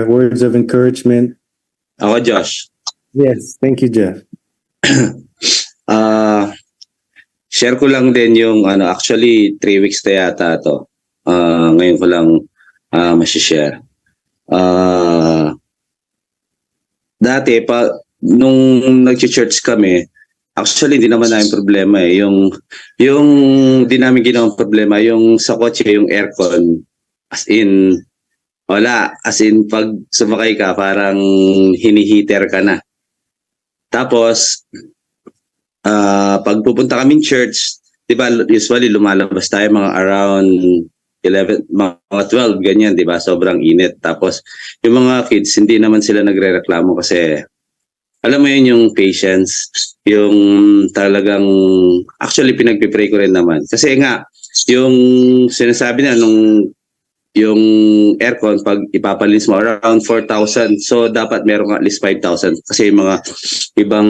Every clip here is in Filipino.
words of encouragement. Ako, Josh. Yes, thank you, Jeff. Share ko lang din yung actually 3 weeks na yata to. Ngayon ko lang ma-share. Dati nung nag-church kami, actually hindi naman namin problema eh. Yung di namin ginawang problema, yung sa kotse, yung aircon, as in wala, as in pag sumakay ka parang hinihiter ka na. Tapos pag pupunta kaming church, 'di ba, usually lumalabas tayo mga around 11, mga 12 ganyan, 'di ba? Sobrang init. Tapos yung mga kids hindi naman sila nagrereklamo kasi alam mo yun, yung patience, yung talagang actually pinagpipray ko rin naman. Kasi nga yung sinasabi na yung aircon pag ipapalinis mo around 4,000, so dapat meron at least 5,000 kasi yung mga ibang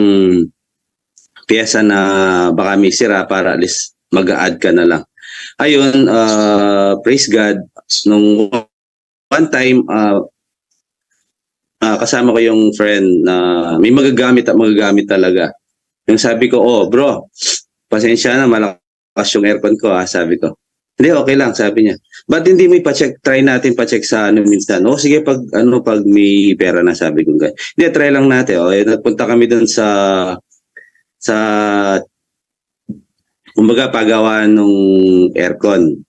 piyesa na baka may sira para at least mag-a-add ka na lang. Ayun, praise God, nung one time kasama ko yung friend na may magagamit talaga. Yung sabi ko, oh bro, pasensya na, malakas yung aircon ko sabi ko. Hindi, okay lang, sabi niya. Ba't hindi mo ipa-check? Try natin pa-check sa minsan. Oh, sige, pag may pera na, sabi ko. Hindi, try lang natin. Nagpunta kami doon sa kumbaga pagawaan ng aircon.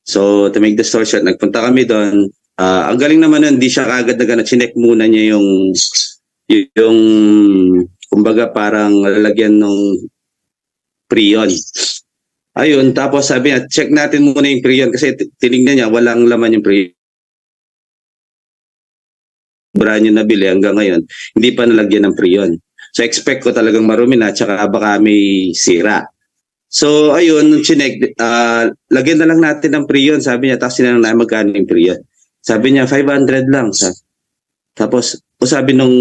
So to make the story short, nagpunta kami doon. Ang galing naman nun, hindi siya kagad chinek muna niya yung kumbaga parang lalagyan ng prion. Ayun, tapos sabi niya, check natin muna yung prion kasi tinignan niya, walang laman yung prion. Brand new nabili hanggang ngayon, hindi pa nalagyan ng prion. So expect ko talagang marumi na, tsaka baka may sira. So ayun, chinek, lagyan na lang natin ng prion, sabi niya. Tapos sinanong na magkano yung prion. Sabi niya, 500 lang. Tapos, sabi nung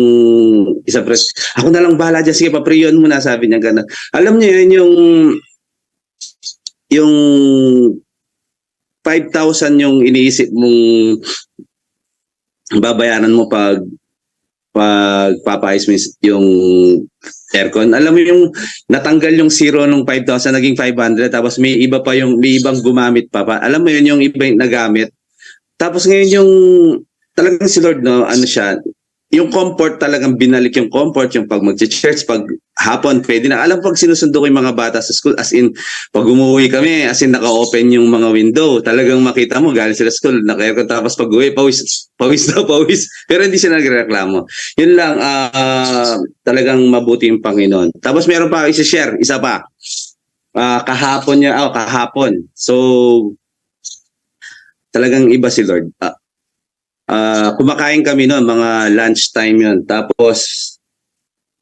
isa press, ako na lang bahala dyan, sige pa prion mo na, sabi niya gano'n. Alam niyo yun, yung 5,000 yung iniisip mong babayaran mo pag papayos mo yung aircon. Alam mo yung natanggal yung zero nung 5,000 naging 500, tapos may ibang gumamit pa. Alam mo yun, yung iba yung nagamit. Tapos ngayon yung talagang si Lord, siya, yung comfort, talagang binalik yung comfort, yung pag mag-church, pag hapon, pwede na. Alam, pag sinusundo ko yung mga bata sa school, as in, pag umuwi kami, as in, naka-open yung mga window. Talagang makita mo, galing sila school, naka-aircon, tapos pag uwi, pawis. Pero hindi sila nagreklamo. Yun lang, talagang mabuti yung Panginoon. Tapos meron pa isa-share, isa pa. Kahapon. So, talagang iba si Lord. Kumakain kami noon, mga lunch time yun. Tapos,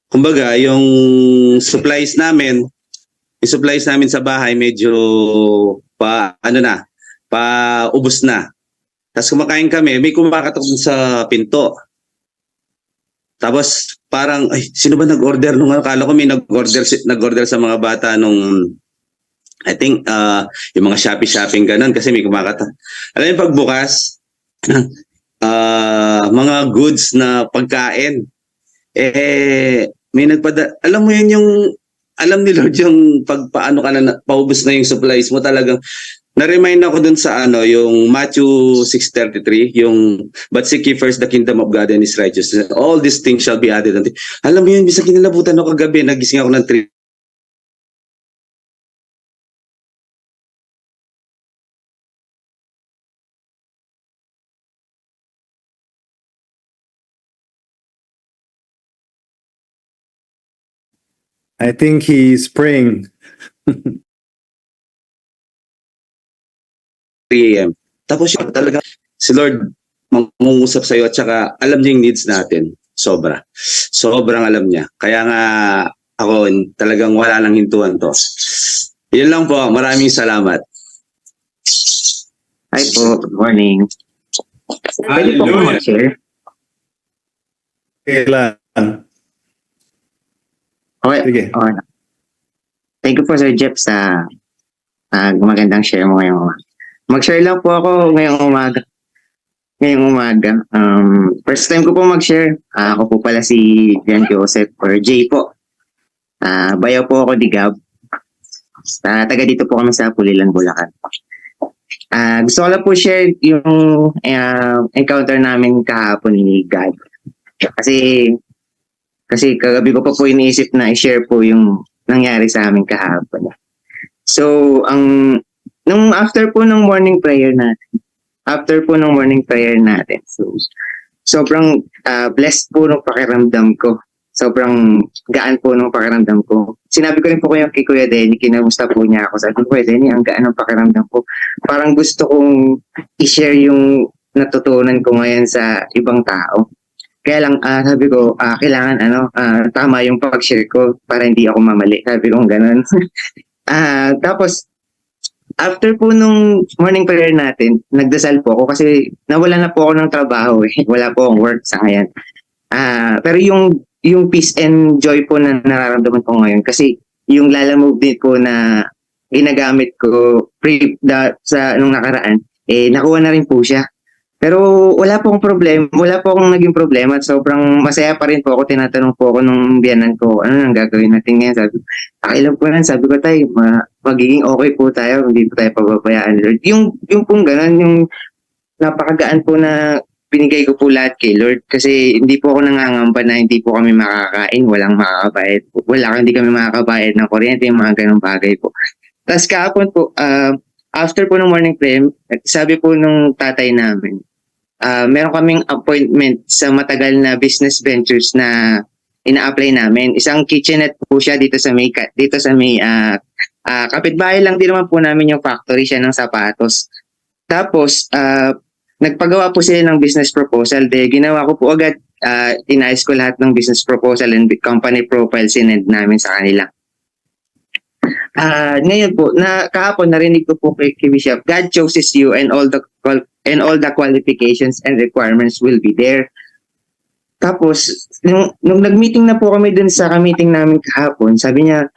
kumbaga, yung supplies namin sa bahay medyo ubos na. Tapos kumakain kami, may kumakatok sa pinto. Tapos parang, sino ba nag-order nung akala ko may nag-order sa mga bata nung I think yung mga shopping ganun kasi may kumakatok. Alam mo pagbukas, mga goods na pagkain, may alam mo yun, yung alam ni Lord yung paano ka na paubos na yung supplies mo, talagang na-remind ako dun sa yung Matthew 6:33, yung but seek ye first the kingdom of God and His righteousness, all these things shall be added unto you. Alam mo yun, bisa kinalabutan ako kagabi, nagising ako ng 3. I think he's praying. 3 a.m. Tapos yun, talaga si Lord mangungusap sa iyo at saka alam niya yung needs natin. Sobrang alam niya. Kaya nga ako talagang wala nang hintuan to. Yun lang po. Maraming salamat. Hi po. Good morning. Pwede po ako mag-share? Kailan? Okay. Sige. Okay. Thank you po, Sir Jeff, sa magandang share mo ngayong umaga. Mag-share lang po ako ngayong umaga. ngayong umaga. First time ko po mag-share. Ako po pala si Jan Joseph or Jay po. Bayaw po ako ni Gab. Taga dito po kami sa Pulilan, Bulacan. Gusto ko lang po share yung encounter namin kahapon ni Gab. Kasi kagabi ko pa po iniisip na i-share po yung nangyari sa amin kahapon. So, nung after po ng morning prayer natin, so, sobrang blessed po nung pakiramdam ko. Sobrang gaan po nung pakiramdam ko. Sinabi ko rin po kay Kuya Denny, kinamusta po niya ako. Sabi ko, Kuya Denny, ang gaan ng pakiramdam ko. Parang gusto kong i-share yung natutunan ko ngayon sa ibang tao. Kaya lang, sabi ko, kailangan tama yung pag-share ko para hindi ako mamali. Sabi ko, ganun. Tapos, after po nung morning prayer natin, nagdasal po ako kasi nawala na po ako ng trabaho. Wala po akong work sa ngayon. Pero yung peace and joy po na nararamdaman ko ngayon kasi yung Lalamove din po na ginagamit ko nung nakaraan, nakuha na rin po siya. Pero wala po akong naging problema at sobrang masaya pa rin po ako. Tinatanong po ako nung biyanan ko, ano nang gagawin natin ngayon? Sabi ko, pakialam po yan. Sabi ko, tay, magiging okay po tayo, hindi po tayo pababayaan, Lord. Yung pong ganun, yung napakagaan po na binigay ko po lahat kay Lord kasi hindi po ako nangangamba na hindi po kami makakain, walang makakabayad po. Hindi kami makakabayad ng kuryente, yung mga ganong bagay po. Tapos kahapon po, after po ng morning prayer, sabi po nung tatay namin, meron kaming appointment sa matagal na business ventures na ina-apply namin. Isang kitchenette po siya dito sa may kapitbahay lang din naman po namin yung factory siya ng sapatos. Tapos, nagpagawa po sila ng business proposal. Ginawa ko po agad, inayos ko lahat ng business proposal and company profile sinend namin sa kanila. Ngayon po, kahapon narinig ko po kay Bishop, God chooses you and all the qualifications and requirements will be there. Tapos, nung nag-meeting na po kami dun sa meeting namin kahapon, sabi niya,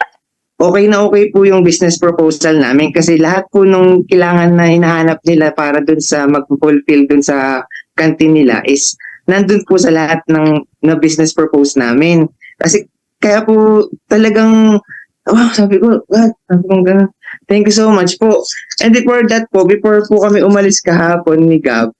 okay na okay po yung business proposal namin kasi lahat po nung kailangan na hinahanap nila para dun sa mag-fulfill dun sa canteen nila is nandun po sa lahat na business propose namin. Kasi kaya po talagang sabi ko, God, ganun. Thank you so much po. And before po kami umalis kahapon ni Gab,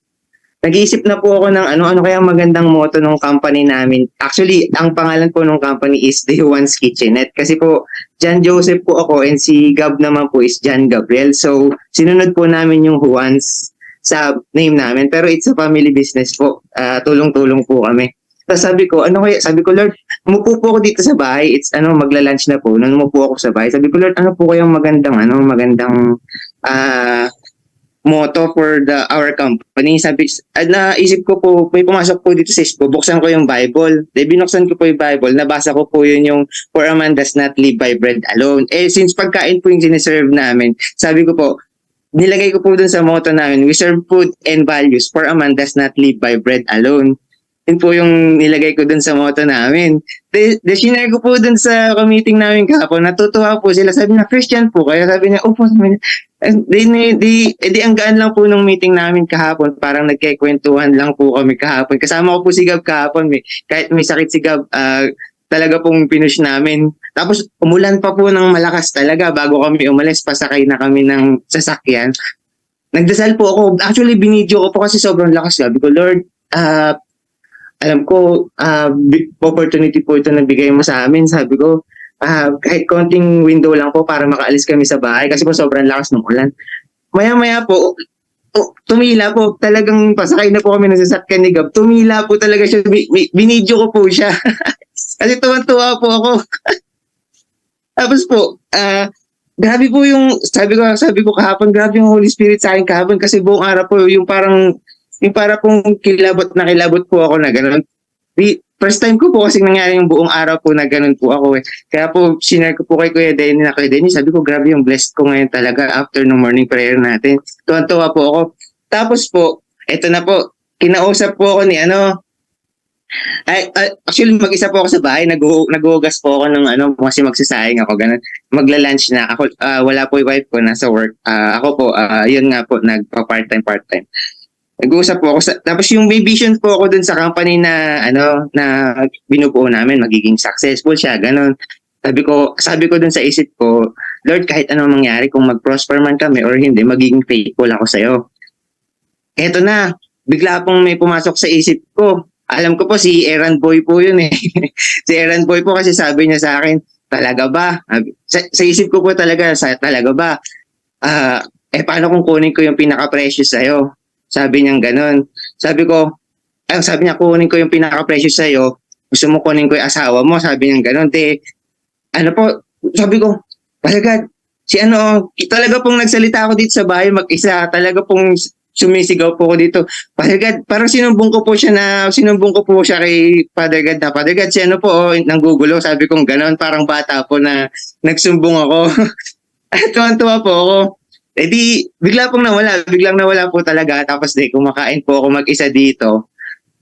nag-iisip na po ako ng ano kaya magandang motto ng company namin. Actually, ang pangalan po ng company is The Juan's Kitchenette. Kasi po, Jan Joseph po ako and si Gab naman po is Jan Gabriel. So, sinunod po namin yung Juan's sa name namin. Pero it's a family business po. Tulong-tulong po kami. Tapos sabi ko, Lord, umupo po ako dito sa bahay. It's magla-lunch na po. Nung umupo ako sa bahay, sabi ko, Lord, ano po kayang magandang motto for our company. Naisip ko po, may pumasok po dito sa Facebook, buksan ko yung Bible. Binuksan ko po yung Bible, nabasa ko po yun yung, for a man does not live by bread alone. Since pagkain po yung siniserve namin, sabi ko po, nilagay ko po dun sa motto namin, we serve food and values, for a man does not live by bread alone. Yun po yung nilagay ko dun sa motto namin. Sinare ko po dun sa meeting namin kahapon. Natutuwa po sila. Sabi na, Christian po kayo. Sabi niya, opo. Ang gaan lang po nung meeting namin kahapon. Parang nagkikwentuhan lang po kami kahapon. Kasama ko po si Gab kahapon. Kahit may sakit si Gab, talaga pong pinush namin. Tapos umulan pa po ng malakas talaga. Bago kami umalis, pasakay na kami ng sasakyan. Nagdasal po ako. Actually, binidyo ko po kasi sobrang lakas. Sabi ko, Lord, alam ko, opportunity po ito na bigay mo sa amin. Sabi ko, kahit konting window lang po para makaalis kami sa bahay kasi po sobrang lakas ng ulan. Maya-maya po, tumila po. Talagang pasakay na po kami ng sasakyan ni Gab. Tumila po talaga siya. Binidyo ko po siya. Kasi tuwan-tuwa po ako. Tapos po, grabe po yung, sabi ko kahapon, grabe yung Holy Spirit sa akin kahapon kasi buong araw po yung para pong kilabot po ako na gano'n. First time ko po kasi nangyari yung buong araw po na gano'n po ako. Kaya po, sinare ko po kay Kuya Denny sabi ko, grabe yung blessed ko ngayon talaga after ng morning prayer natin. Tuwan-tuwa po ako. Tapos po, eto na po, kinausap po ako ni actually mag-isa po ako sa bahay, naghuhugas po ako ng kasi magsasayang ako, gano'n. Magla-lunch na. Ako, wala po yung wife ko, nasa work. Ako po, yun nga po, nagpa-part-time. Nag-uusap po ako tapos yung may vision po ako dun sa company na na binubuo namin, magiging successful siya, ganun. Sabi ko dun sa isip ko, Lord, kahit ano mangyari, kung mag-prosper man kami or hindi, magiging faithful ako sa'yo. Eto na, bigla pong may pumasok sa isip ko. Alam ko po si Aaron Boy po yun eh. Si Aaron Boy po kasi sabi niya sa akin, talaga ba? Sa isip ko po talaga, talaga ba? Paano kung kunin ko yung pinaka-precious sa'yo? Sabi niya ganun. Sabi niya, kunin ko yung pinaka-precious sa'yo. Gusto mo kunin ko yung asawa mo? Sabi niya ganun. Sabi ko, talaga, talaga pong nagsalita ako dito sa bahay mag-isa. Talaga pong sumisigaw po ako dito. Father God, parang sinumbong ko po siya kay Father God na, Father God, si nanggugulo. Sabi kong ganun, parang bata po na nagsumbong ako. At tuwan-tuwa po ako. Biglang nawala po talaga. Tapos kumakain po ako mag-isa dito.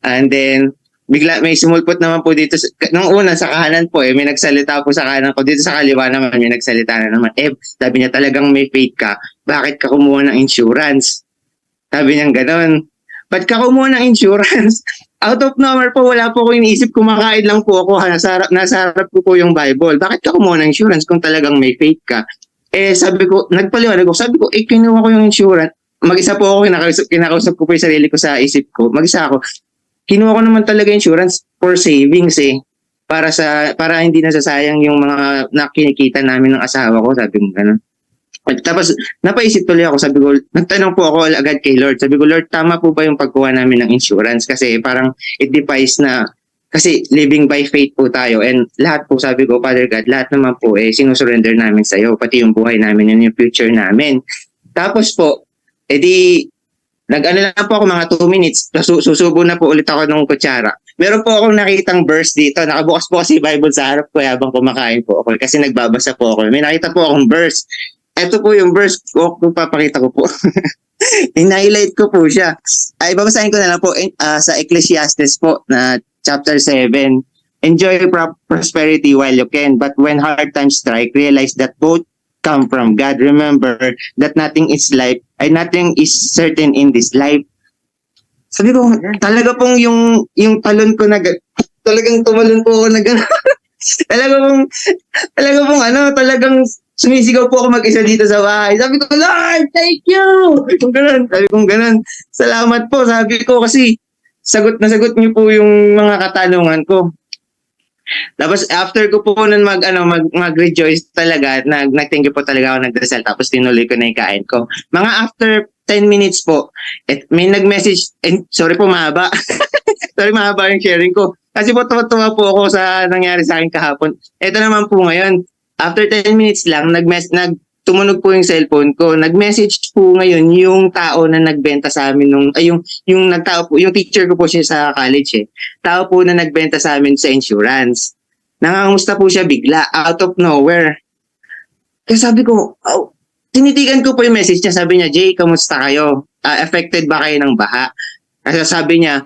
And then, bigla may sumulpot naman po dito. Nung una, sa kahanan po, may nagsalita po sa kahanan ko. Dito sa kaliwa naman, may nagsalita na naman. Sabi niya, talagang may faith ka. Bakit ka kumuha ng insurance? Sabi niya gano'n. Ba't ka kumuha ng insurance? Out of nowhere po, wala po ko iniisip. Kumakain lang po ako. Nasa harap ko po yung Bible. Bakit ka kumuha ng insurance kung talagang may faith ka? Sabi ko, nagpaliwanag ko. Sabi ko, kinuha ko yung insurance. Mag-isa po ako, kinakausap ko po yung sarili ko sa isip ko. Mag-isa ako. Kinuha ko naman talaga insurance for savings para hindi nasasayang yung mga nakinikita namin ng asawa ko. Sabi ko gano'n. Tapos, napaisip tuloy ako. Sabi ko, nagtanong po ako agad kay Lord. Sabi ko, Lord, tama po ba yung pagkuha namin ng insurance? Kasi parang it defies na, kasi living by faith po tayo. And lahat po, sabi ko, Father God, lahat naman po sinusurrender namin sa iyo. Pati yung buhay namin, yung future namin. Tapos po, nag-ano lang po ako mga 2 minutes. Susubo na po ulit ako ng kutsara. Meron po akong nakitang verse dito. Nakabukas po kasi Bible sa harap ko habang kumakain po ako. Kasi nagbabasa po ako. May nakita po akong verse. Ito po yung verse ko, papakita ko po. In-highlight ko po siya. Babasahin ko na lang po sa Ecclesiastes po na chapter 7. Enjoy prosperity while you can, but when hard times strike, realize that both come from God. Remember that nothing is certain in this life. Sabi ko, talaga pong yung talon ko talagang tumalon po ako na gano'n. talagang sumisigaw po ako mag-isa dito sa bahay. Sabi ko, Lord, thank you! Sabi ko ganun. Salamat po. Sabi ko kasi, sagot niyo po yung mga katanungan ko. Tapos after ko po nun mag-rejoice talaga, nag-thank you po talaga ako nagdasal. Tapos tinuloy ko na yung kain ko. Mga after 10 minutes po, may nag-message, sorry po mahaba. Sorry mahaba yung sharing ko. Kasi po tuwa po ako sa nangyari sa akin kahapon. Ito naman po ngayon. After 10 minutes lang, tumunog po yung cellphone ko. Nag-message po ngayon yung tao na nagbenta sa amin yung teacher ko po siya sa college Tao po na nagbenta sa amin sa insurance. Nangangamusta po siya bigla, out of nowhere. Kaya sabi ko, tinitigan ko po yung message niya. Sabi niya, Jay, kamusta kayo? Affected ba kayo ng baha? Kasi sabi niya,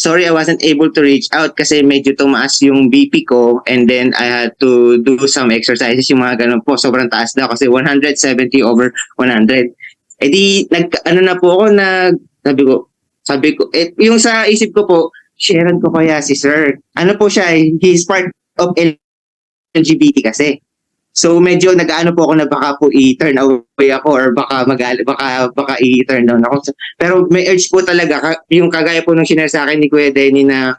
sorry, I wasn't able to reach out kasi medyo tumaas yung BP ko and then I had to do some exercises, yung mga ganun po. Sobrang taas daw kasi 170/100. Na po ako sabi ko, yung sa isip ko po, sharean ko kaya si sir. Ano po siya, he's part of LGBT kasi. So medyo nag-ano po ako na baka po i-turn away ako or baka i-turn down ako. Pero may urge po talaga, yung kagaya po nung sinare sa akin ni Kuya Denny na,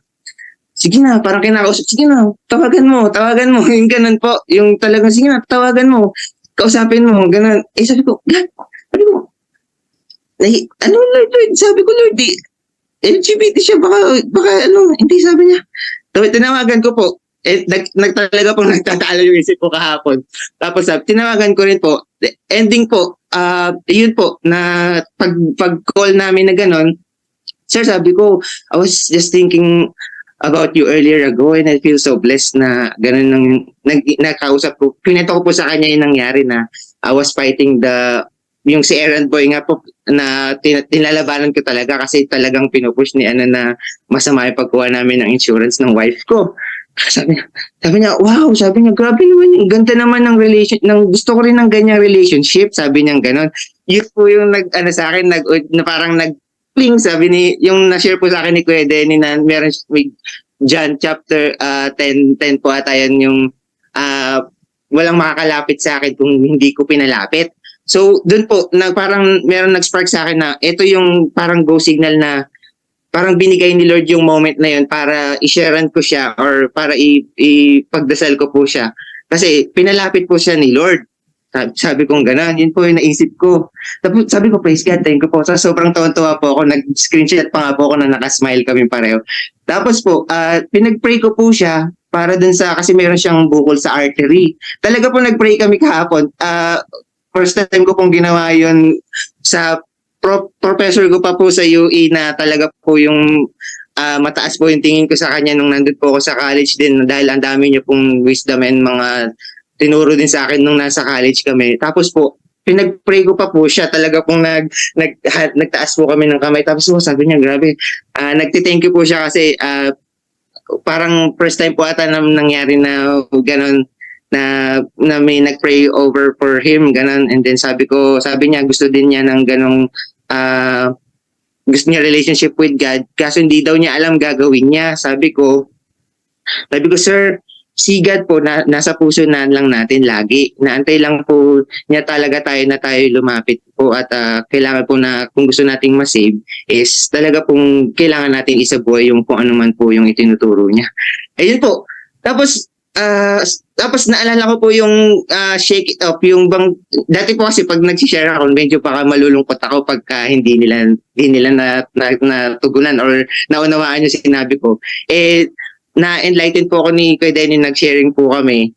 sige na, parang kinakausap, sige na, tawagan mo, yung ganun po. Yung talagang, sige na, tawagan mo, kausapin mo, ganun. Sabi ko, Lord, sabi ko, Lord, LGBT siya, baka hindi, sabi niya. Tinawagan ko po. Talaga pong nagtatalo yung isip ko kahapon. Tapos tinawagan ko rin po. Ending po, yun po, na pag-call namin na gano'n, sir, sabi ko, I was just thinking about you earlier ago and I feel so blessed na gano'n nakausap ko. Pinento ko po sa kanya yung nangyari na I was fighting yung si Aaron Boy nga po na tinalabanan ko talaga kasi talagang pinupush ni na masama yung pagkuha namin ng insurance ng wife ko. Sabi niya, wow, sabi niya, grabe naman yung ganda naman ng gusto ko rin ng ganyang relationship, sabi niya gano'n. Yun po yung sa akin, na parang Pling, sabi ni, yung na-share po sa akin ni Kuya Denny na meron may John chapter 10 po ata yan yung walang makakalapit sa akin kung hindi ko pinalapit. So, doon po, parang meron nag-spark sa akin na ito yung parang go signal na parang binigay ni Lord yung moment na yun para i-sharean ko siya or para ipagdasal ko po siya. Kasi pinalapit po siya ni Lord. Sabi kong gano'n, yun po yung naisip ko. Tapos sabi ko, praise God, thank you po. So, sobrang tuwa po ako, nag-screenshot pa nga po ako na nakasmile kami pareho. Tapos po, pinag-pray ko po siya para dun sa, kasi meron siyang bukol sa artery. Talaga po nag-pray kami kahapon. First time ko pong ginawa yun sa professor ko pa po sa UE na talaga po yung mataas po yung tingin ko sa kanya nung nandun po ako sa college din dahil ang dami niyo pong wisdom and mga tinuro din sa akin nung nasa college kami. Tapos po, pinag-pray ko pa po siya. Talaga pong nagtaas po kami ng kamay. Tapos po, sabi niya, grabe. Nagti-thank you po siya kasi parang first time po ata na nangyari na gano'n na may nag-pray over for him, gano'n. And then sabi niya, gusto din niya ng ganong gusto niya relationship with God. Kaso hindi daw niya alam gagawin niya. Sabi ko, sir, si God po, nasa puso na lang natin lagi. Naantay lang po niya talaga tayo na tayo lumapit po at kailangan po na kung gusto nating masave is talaga pong kailangan natin isabuhay yung kung ano man po yung itinuturo niya. Ayun po. Tapos naalala ko po yung shake it up, yung bang, dati po kasi pag nag-share ako, medyo baka malulungkot ako pagka hindi nila natugunan or naunawaan yung sinabi ko. Na-enlighten po ako ni Kuya Denny, nag-sharing po kami.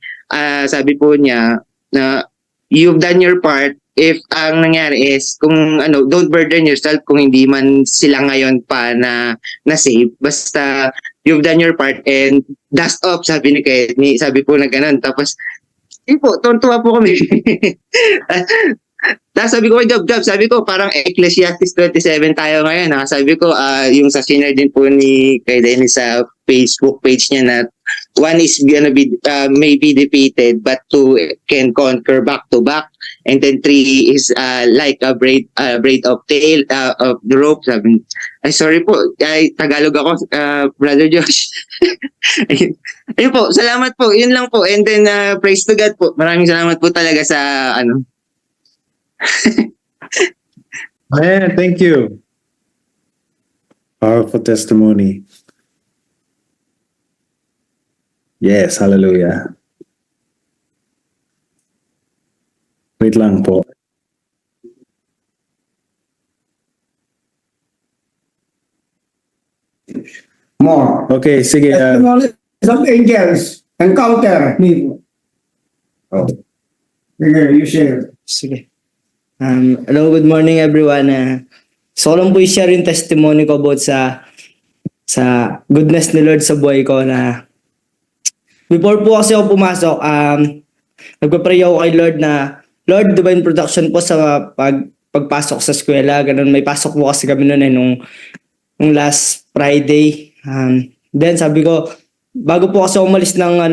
Sabi po niya na you've done your part. If ang nangyari is, kung don't burden yourself kung hindi man sila ngayon pa na save. Basta you've done your part and dust off, sabi ni Kuya Denny. Sabi po na ganun. Tapos, po, tuwa po kami. Tapos sabi ko kay Gab, sabi ko parang Ecclesiastes 27 tayo ngayon. Sabi ko yung sa share din po ni Kuya Denny sa Facebook page niya na one is gonna be may be defeated but two can conquer back to back, and then three is like a braid of tail of the rope. Sabi, ay sorry po, ay Tagalog ako, Brother Josh. Ayun po, salamat po, yun lang po, and then praise to God po, maraming salamat po talaga sa Man, thank you. Powerful testimony. Yes, hallelujah. Wait lang po. More. Okay, sige. Testimonies of angels. Encounter. Oh. Sige, you share. Sige. Hello, good morning everyone. So lang po i-share yung testimony ko about sa goodness ni Lord sa buhay ko na before po kasi ako pumasok, nagpa-pray ako kay Lord na Lord, divine protection po sa pagpasok sa eskwela. Ganun, may pasok po kasi kami noon nung last Friday. Then sabi ko, bago po kasi umalis ng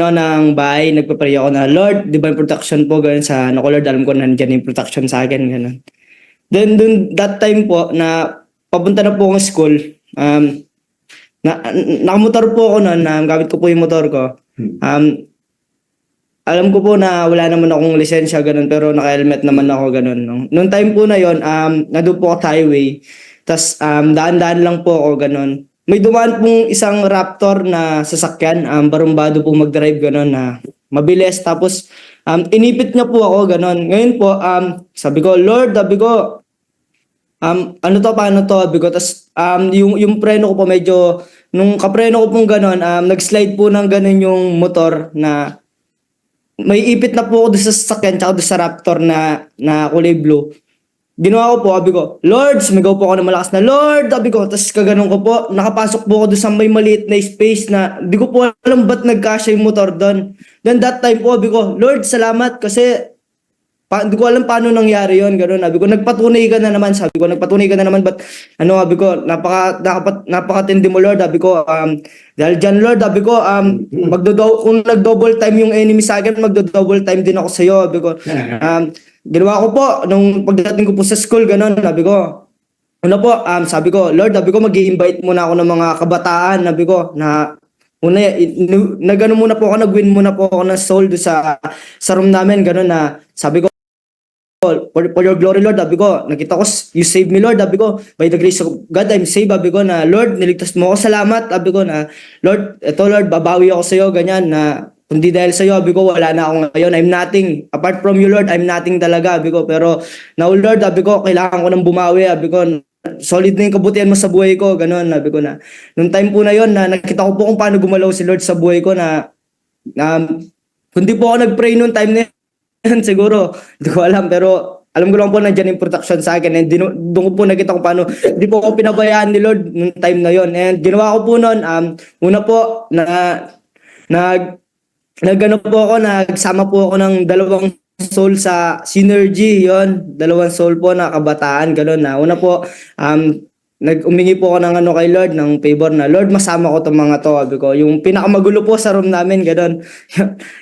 bahay, nagpa-pray ako na Lord, divine protection po ganun sa ko Lord, alam ko nandiyan yung protection sa akin ganun. Then that time po na papunta na po akong school, nakamotor po ako noon, gamit ko po yung motor ko. Alam ko po na wala naman akong lisensya ganun, pero naka-helmet naman ako ganun. Noong time po na yon, nandun po ako sa highway. Tas daan-daan lang po ako ganun. May dumaan pong isang Raptor na sasakyan, barumbado po mag-drive gano'n na mabilis. Tapos inipit niya po ako gano'n. Ngayon po, sabi ko, Lord, sabi ko, ano to, paano to? Sabi ko, tapos yung preno ko po medyo, nung kapreno ko pong gano'n, nag-slide po ng gano'n yung motor na may ipit na po ako doon sa sasakyan tsaka doon sa Raptor na kulay blue. Ginawa ko po, sabi ko, Lord, sumigaw po ako na malakas na, Lord, sabi ko, tapos kaganon ko po, nakapasok po ako doon sa may maliit na space na, di ko po alam ba't nagkasya yung motor doon. Then that time po, sabi ko, Lord, salamat, kasi, di ko alam paano nangyari yon gano'n. Sabi ko, nagpatunay ka na naman, ba't, sabi ko, napakatindi mo, Lord, sabi ko, dahil dyan, Lord, sabi ko, kung nag-double time yung enemy sa akin, magdo-double time din ako sa'yo, sabi ko, ginawa ko po, nung pagdating ko po sa school, gano'n, sabi ko, una po, sabi ko, Lord, sabi ko, mag-i-invite muna ako ng mga kabataan, sabi ko, na una, nagano muna po ako, nag-win muna po ako ng soul do sa room namin, gano'n na, sabi ko, for your glory, Lord, sabi ko, nakita ko, you save me, Lord, sabi ko, by the grace of God, I'm saved, sabi ko na, Lord, niligtas mo ako, salamat, sabi ko na, Lord, eto Lord, babawi ako sa'yo, ganyan, na, kundi dahil sa'yo, sabi ko, wala na ako ngayon, I'm nothing, apart from you, Lord, I'm nothing talaga, sabi ko, pero, now, Lord, sabi ko, kailangan ko ng bumawi, sabi ko, solid na yung kabutihan mo sa buhay ko, ganun, sabi ko na, nung time po na yon na nakita ko po kung paano gumalaw si Lord sa buhay ko na kundi po ako nag-pray nung time na yun, siguro, hindi ko alam, pero alam ko lang po nandiyan yung protection sa akin and doon ko po nakita kung paano hindi po ako pinabayaan ni Lord nung time na yon and ginawa ko po noon, una po nagano po ako, nagsama po ako ng dalawang soul sa Synergy, yon, dalawang soul po na kabataan, gano'n na. Una po, nag-umingi po ako ng ano kay Lord, ng favor na, Lord, masama ko itong mga to, sabi ko. Yung pinakamagulo po sa room namin, gano'n.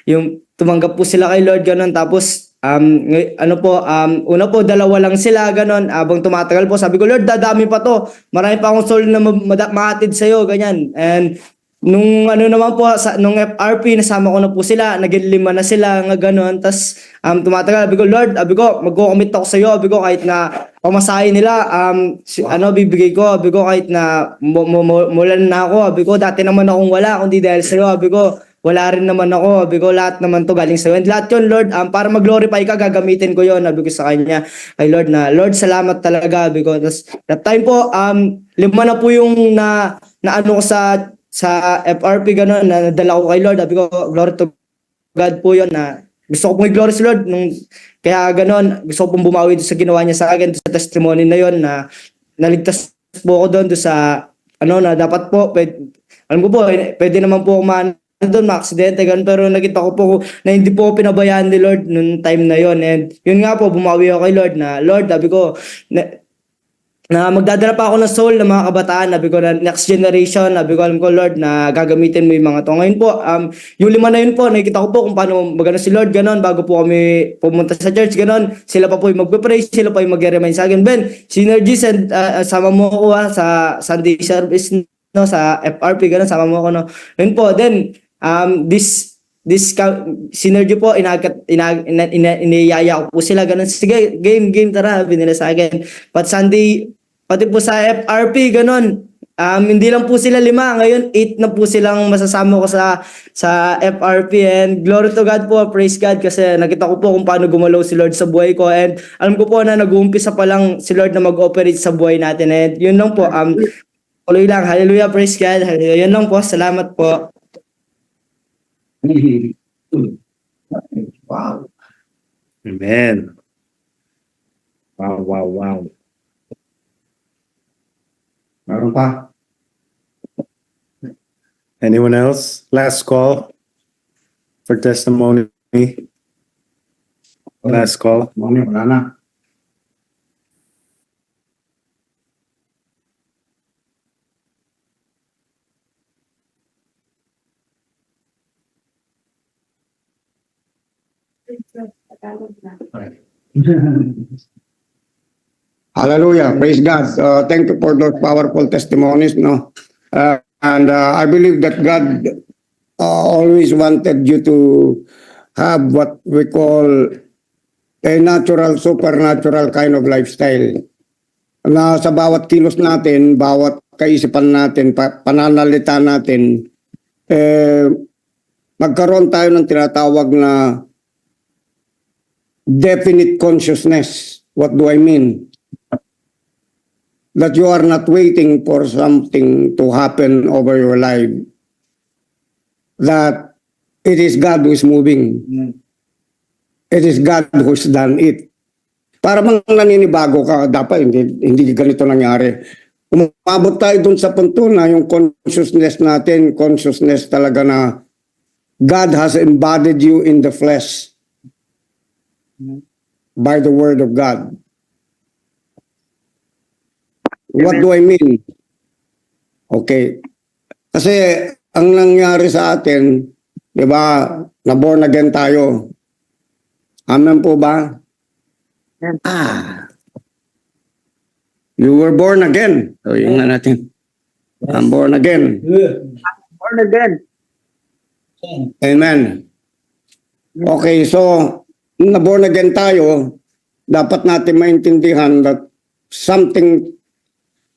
Yung tumanggap po sila kay Lord, gano'n. Tapos, una po, dalawa lang sila, gano'n. Habang tumatagal po, sabi ko, Lord, dadami pa to. Marami pa akong soul na mahatid sa'yo, ganyan. And, nung ano naman po, nung FRP, nasama ko na po sila, naging 5 na sila, nga gano'n. Tapos, tumatagal, sabi ko, Lord, sabi ko, mag-commit ako sa'yo, sabi ko, kahit na pamasahe nila, bibigay ko, sabi ko, kahit na mulan na ako, sabi ko, dati naman akong wala, kundi dahil sa'yo, sabi ko, wala rin naman ako, sabi ko, lahat naman to galing sa'yo. And lahat yun, Lord, para mag-glorify ka, gagamitin ko yun, sabi ko sa kanya, kay Lord, na, Lord, salamat talaga, sabi ko. Tapos, that time po, 5 na po yung na ano ko sa FRP, gano'n, na nadala ko kay Lord, sabi ko, glory to God po yun, na gusto ko pong i-glory si Lord, kaya gano'n, gusto ko pong bumawi sa ginawa niya sa akin, sa testimony na yun, na naligtas po ako doon sa, na dapat po, alam ko po, pwede naman po ako doon, ma-aksidente, gano'n, pero nakita ko po na hindi po ako pinabayaan ni Lord nung time na yun, and yun nga po, bumawi ako kay Lord, na Lord, sabi ko, na magdadala pa ako ng soul ng mga kabataan, sabi ko na next generation, sabi ko, alam ko Lord na gagamitin mo yung mga to. Ngayon po, yung 5 na yun po, nakikita ko po kung paano magano si Lord, ganon, bago po kami pumunta sa church, ganon, sila pa po yung magpe-pray, sila pa yung mag-remind sa akin, Ben, Synergy, sama mo ko sa Sunday service, no, sa FRP, ganon, sama mo ko, no. Yun po, then, this Synergy po, iniyaya ko po sila, ganun, sige, game, tara, binila sa akin. But Sunday, pati po sa FRP, ganun, hindi lang po sila 5, ngayon 8 na po silang masasama ko sa FRP, and glory to God po, praise God, kasi nakita ko po kung paano gumalaw si Lord sa buhay ko, and alam ko po na nag-uumpisa pa lang si Lord na mag-operate sa buhay natin, and yun lang po, tuloy lang, hallelujah, praise God, hallelujah, yun lang po, salamat po. Wow. Amen. Wow. Meron pa? Anyone else? Last call for testimony. Last call. Wala na. Hallelujah. Praise God. Thank you for those powerful testimonies. No, and I believe that God always wanted you to have what we call a natural, supernatural kind of lifestyle. Na sa bawat kilos natin, bawat kaisipan natin, pananalita natin, magkaroon tayo ng tinatawag na definite consciousness. What do I mean? That you are not waiting for something to happen over your life. That it is God who is moving. It is God who's done it. Para mang naninibago ka, dapat hindi ganito nangyari. Umabot tayo dun sa punto na yung consciousness natin, consciousness talaga na God has embodied you in the flesh by the word of God. What do I mean? Okay. Kasi ang nangyari sa atin, di ba, na born again tayo. Amen po ba? You were born again. So, yun nga natin. I'm born again. Born again. Amen. Okay, so, na born again tayo, dapat natin maintindihan that something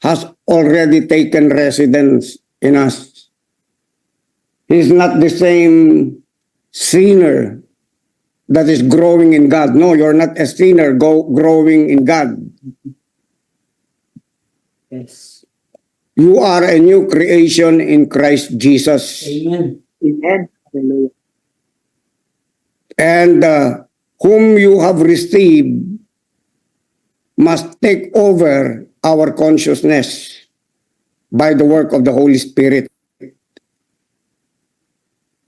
has already taken residence in us. He's not the same sinner that is growing in God. No, you're not a sinner growing in God. Yes. You are a new creation in Christ Jesus. Amen. Amen. Hallelujah. And whom you have received must take over our consciousness by the work of the Holy Spirit.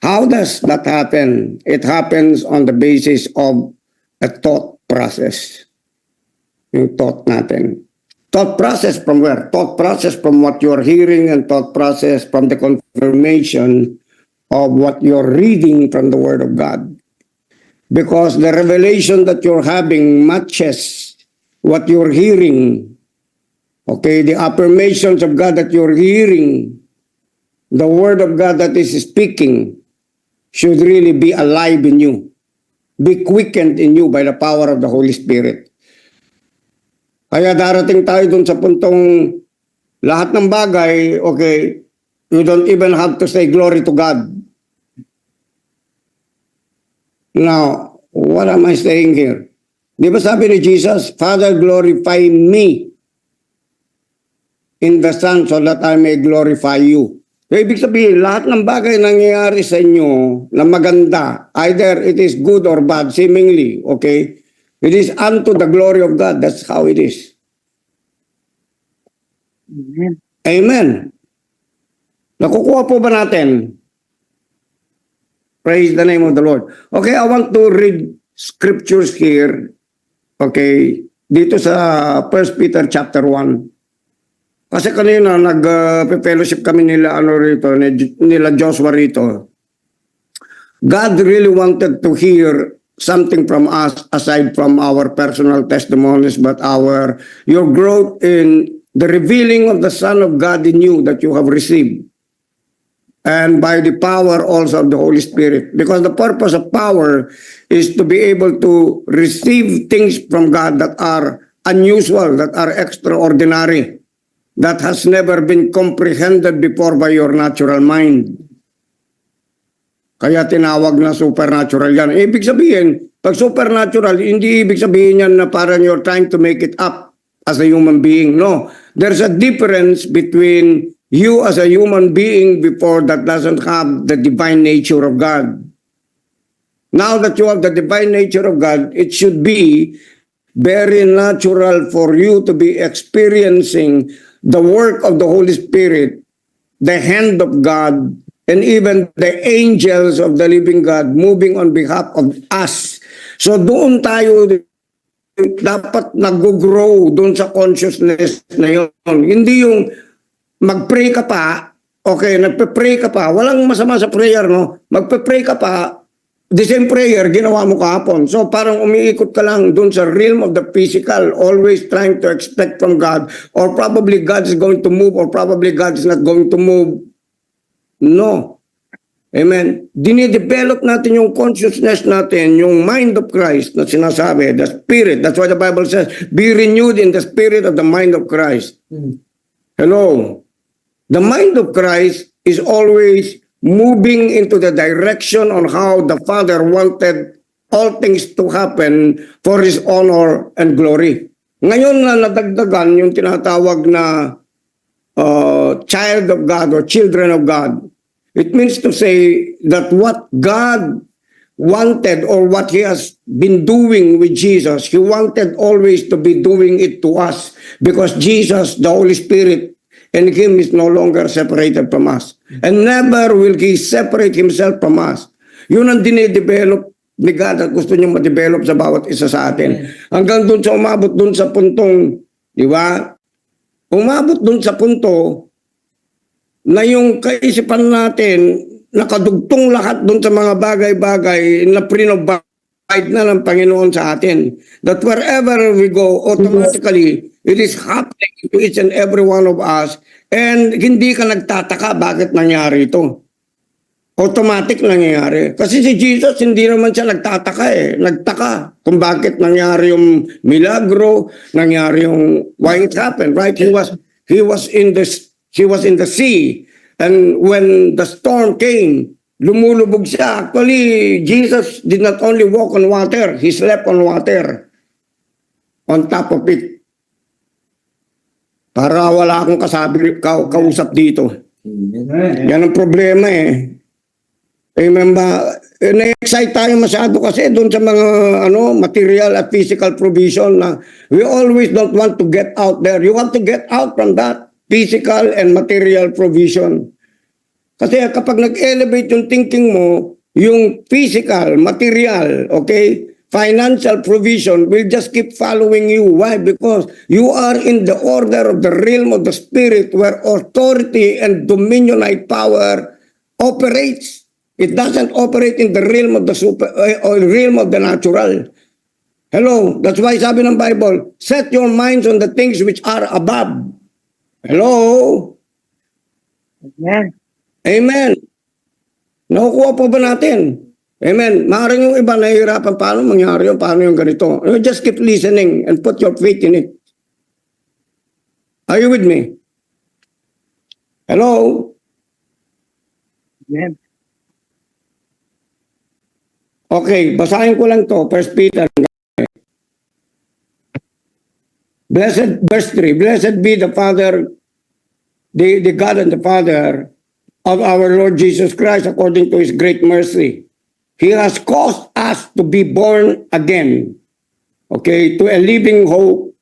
How does that happen? It happens on the basis of a thought process. Yung thought natin. Thought process from where? Thought process from what you're hearing and thought process from the confirmation of what you're reading from the Word of God. Because the revelation that you're having matches what you're hearing. Okay, the affirmations of God that you're hearing, the Word of God that is speaking, should really be alive in you. Be quickened in you by the power of the Holy Spirit. Kaya darating tayo dun sa puntong lahat ng bagay, okay, you don't even have to say glory to God. Now, what am I saying here? Di ba sabi ni Jesus, Father, glorify me in the Son so that I may glorify you. So, ibig sabihin, lahat ng bagay nangyayari sa inyo na maganda, either it is good or bad, seemingly, okay? It is unto the glory of God. That's how it is. Amen. Amen. Nakukuha po ba natin? Praise the name of the Lord. Okay, I want to read scriptures here. Okay, dito sa 1 Peter chapter 1. Kasi kanina nag-fellowship kami nila nila Joshua rito. God really wanted to hear something from us aside from our personal testimonies, but your growth in the revealing of the Son of God in you that you have received. And by the power also of the Holy Spirit. Because the purpose of power is to be able to receive things from God that are unusual, that are extraordinary, that has never been comprehended before by your natural mind. Kaya tinawag na supernatural yan. Ibig sabihin, pag supernatural, hindi ibig sabihin yan na parang you're trying to make it up as a human being. No, there's a difference between you as a human being before that doesn't have the divine nature of God. Now that you have the divine nature of God, it should be very natural for you to be experiencing the work of the Holy Spirit, the hand of God, and even the angels of the living God moving on behalf of us. So doon tayo dapat nag-grow doon sa consciousness na yun. Hindi yung mag-pray ka pa, okay, nagpe-pray ka pa, walang masama sa prayer, no? Magpe-pray ka pa, the same prayer, ginawa mo kahapon. So parang umiikot ka lang dun sa realm of the physical, always trying to expect from God, or probably God is going to move, or probably God is not going to move. No. Amen. Dinidevelop natin yung consciousness natin, yung mind of Christ na sinasabi, the spirit. That's why the Bible says, be renewed in the spirit of the mind of Christ. Hello. The mind of Christ is always moving into the direction on how the Father wanted all things to happen for His honor and glory. Ngayon na nadagdagan yung tinatawag na child of God or children of God, it means to say that what God wanted or what He has been doing with Jesus, He wanted always to be doing it to us because Jesus, the Holy Spirit, and Him is no longer separated from us. And never will He separate Himself from us. Yun ang dinidevelop ni God at gusto niyang ma-develop sa bawat isa sa atin. Hanggang dun sa umabot dun sa puntong, di ba? Umabot dun sa punto na yung kaisipan natin nakadugtong lahat dun sa mga bagay-bagay na provide na ng Panginoon sa atin. That wherever we go, automatically, it is happening to each and every one of us. And hindi ka nagtataka bakit nangyari ito. Automatic nangyayari. Kasi si Jesus, hindi naman siya nagtataka eh. Nagtaka kung bakit nangyari yung milagro, nangyari yung why it happened, right? He was in the sea. And when the storm came, lumulubog siya. Actually, Jesus did not only walk on water, he slept on water. On top of it. Para wala akong kausap dito. Yan ang problema eh. Amen ba? Na-excite tayo masyado kasi doon sa mga material at physical provision na we always don't want to get out there. You want to get out from that physical and material provision. Kasi kapag nag-elevate yung thinking mo, yung physical, material, okay, financial provision will just keep following you. Why? Because you are in the order of the realm of the spirit where authority and dominionite power operates. It doesn't operate in the realm of the or realm of the natural. Hello, that's why sabi ng Bible, set your minds on the things which are above. Hello? Amen. Amen. Nakukuha po ba natin? Amen. Maaaring yung iba nahihirapan, paano mangyari yun? Paano yung ganito? You just keep listening and put your faith in it. Are you with me? Hello? Amen. Okay, basahin ko lang to. 1 Peter. Blessed, verse 3, blessed be the Father, the God and the Father of our Lord Jesus Christ according to His great mercy. He has caused us to be born again, okay, to a living hope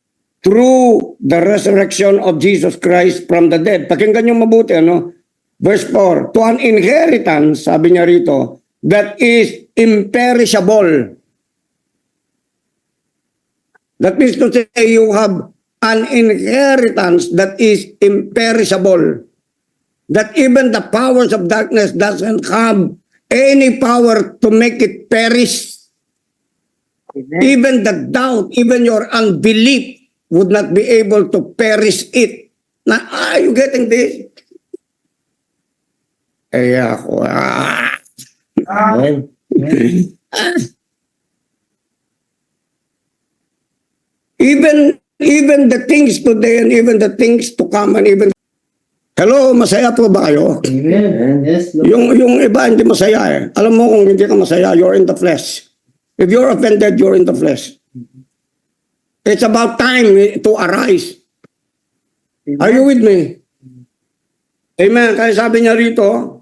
through the resurrection of Jesus Christ from the dead. Pakinggan niyo mabuti, ano? Verse 4, to an inheritance, sabi niya rito, that is imperishable. That means to say you have an inheritance that is imperishable. That even the powers of darkness doesn't have any power to make it perish. Amen. Even the doubt, even your unbelief would not be able to perish it. Now, are you getting this? Eh, ako, even the things today and even the things to come and even hello, masaya po ba kayo? Amen. Yes, Lord. Yung iba hindi masaya eh. Alam mo kung hindi ka masaya, you're in the flesh. If you're offended, you're in the flesh. It's about time to arise. Are you with me? Amen. Kaya sabi niya rito,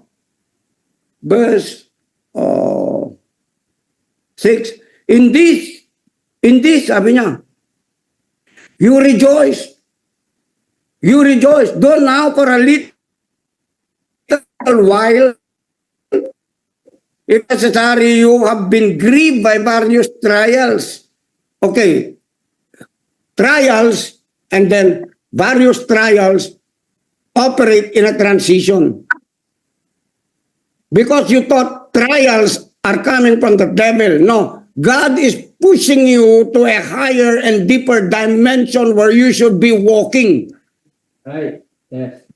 verse 6, in this, sabi niya, you rejoice. You rejoice. Though now for a little while, if necessary, you have been grieved by various trials. Okay. Trials and then various trials operate in a transition. Because you thought trials are coming from the devil. No. God is pushing you to a higher and deeper dimension where you should be walking. Right. Yes.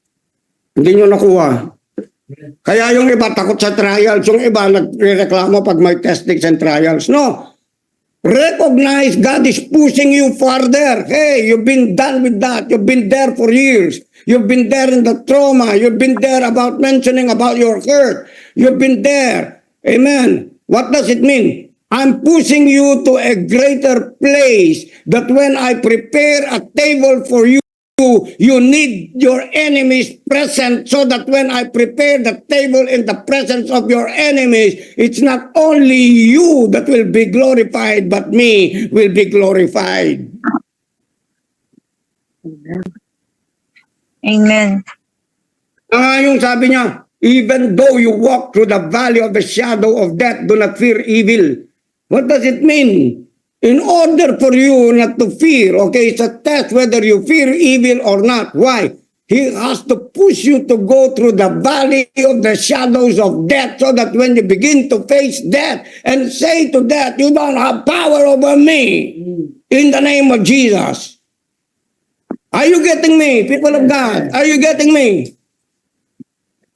Hindi nyo nakuha. Kaya yung iba takot sa trials, yung iba nagreklamo pag may testings and trials. No. Recognize God is pushing you further. Hey, you've been done with that. You've been there for years. You've been there in the trauma. You've been there about mentioning about your hurt. You've been there. Amen. What does it mean? I'm pushing you to a greater place that when I prepare a table for you, you need your enemies present so that when I prepare the table in the presence of your enemies, it's not only you that will be glorified, but me will be glorified. Amen. Yung sabi niya, even though you walk through the valley of the shadow of death, do not fear evil. What does it mean? In order for you not to fear, okay, it's a test whether you fear evil or not. Why? He has to push you to go through the valley of the shadows of death so that when you begin to face death and say to death, you don't have power over me in the name of Jesus. Are you getting me, people of God? Are you getting me?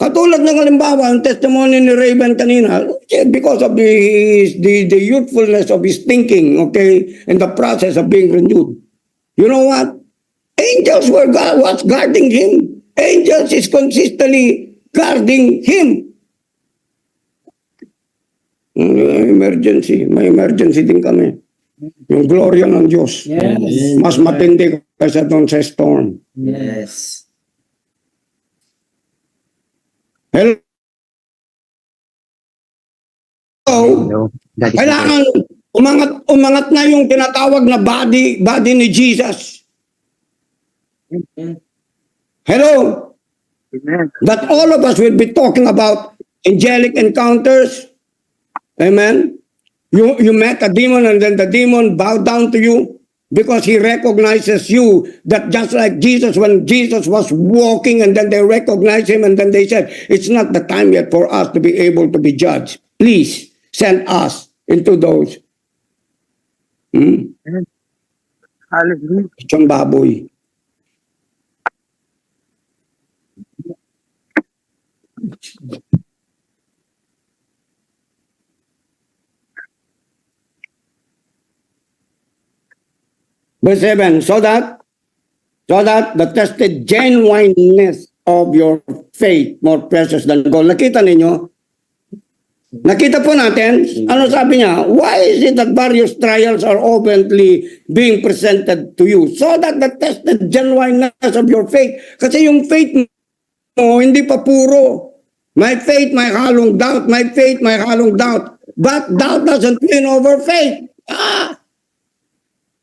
Katulad ng halimbawa, ang testimony ni Raven kanina, because of the youthfulness of his thinking, okay, and the process of being renewed. You know what? Angels was guarding him. Angels is consistently guarding him. May emergency din kami. Yung gloria ng Diyos. Yes. Mas matindi kaysa doon sa storm. Yes. Hello? No, that is Kailangan umangat na yung tinatawag na body ni Jesus. Hello? That all of us will be talking about angelic encounters. Amen? You met a demon and then the demon bowed down to you because he recognizes you. That just like Jesus, when Jesus was walking and then they recognized him and then they said, it's not the time yet for us to be able to be judged. Please send us into those. Isang baboy. Verse 7, so that the tested genuineness of your faith more precious than gold. Nakita ninyo? Nakita po natin, ano sabi niya? Why is it that various trials are openly being presented to you? So that the tested genuineness of your faith. Kasi yung faith mo, hindi pa puro. My faith, may halong doubt. My faith, may halong doubt. But doubt doesn't win over faith.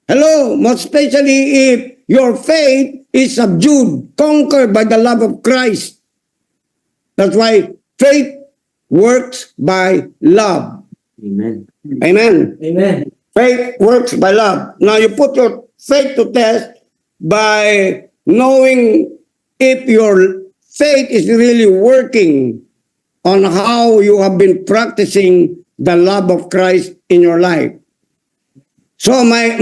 Hello, most especially if your faith is subdued, conquered by the love of Christ. That's why faith works by love. Amen. Amen. Amen. Faith works by love. Now you put your faith to test by knowing if your faith is really working on how you have been practicing the love of Christ in your life. So my